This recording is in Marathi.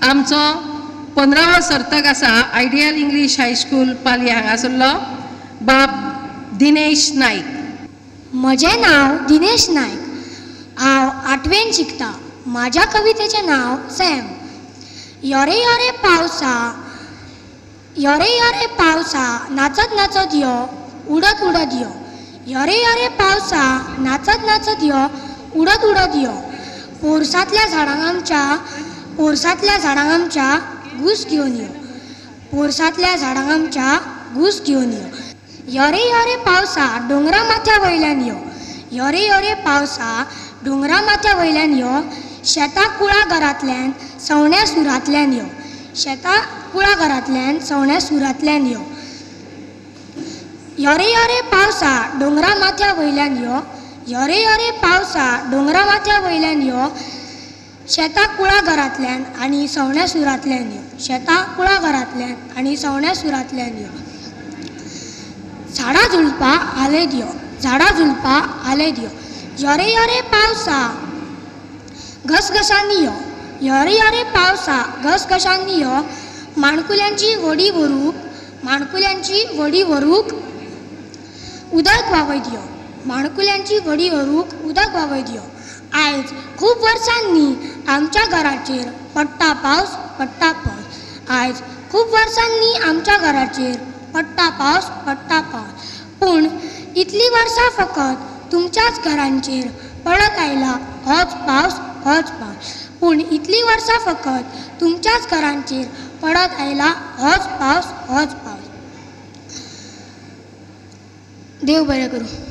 आमचो 15वो सर्तक आसा आयडियल इंग्लीश हायस्कूल पालये हांगासरलो बाब दिनेश नाईक. म्हजें नांव दिनेश नायक. हांव 8वेंत शिकता. म्हाज्या कवितेचें नांव सॅम. योरे योरे पावसा, योरे योरे पावसा, नाचत नाचत यो, उडत उडत यो. योरे योरे पावसा, नाचत नाचत यो, उडत उडत यो. पोरसांतल्या झाडांक घुस घेवन यो. पोरसांतल्या झाडांक आमच्या घुस घेवन यो. योरे योरे पावसा, दोंगरा माथ्या वयल्यान यो. योरे योरे पावसा, दोंगरा माथ्या वयल्यान यो. शेतां कुळा घरांतल्यान सवण्या सुरांतल्यान यो. शेतां कुळा घरांतल्यान सवण्या सुरांतल्यान यो. योरे योरे पावसा, दोंगरा माथ्या वयल्यान यो. योरे योरे पावसा, दोंगरा माथ्या वयल्यान यो. शेतां कुळा घरांतल्यान आनी सवण्या सुरांतल्यान यो. शेतां कुळा घरांतल्यान आनी सवण्या सुरांतल्यान यो. झाडां झुलपा आले दियो, झाडां झुलपा आले दियो. योरे योरे पावसा, घसघशांनी यो. योरे योरे पावसा, घसघशांनी यो. माणकुल्यांची व्हडी व्हरूंक, माणकुल्यांची व्हडी व्हरूंक उदक व्हांवय दियो. माणकुल्यांची व्हडी व्हरूंक उदक व्हांवय दियो. आयज खूब वर्सांनी आमच्या घराचेर पडटा पावस, पडटा पावस. आयज खूब वर्सांनी आमच्या घराचेर पडटा पावस, पडटा पावस. पूण इतली वर्सां फकत तुमच्याच घरांचेर पडत आयला होच पावस, होच पावस. पूण इतली वर्सां फकत तुमच्याच घरांचेर पडत आयला होच पावस, होच पावस. देव बरें करूं.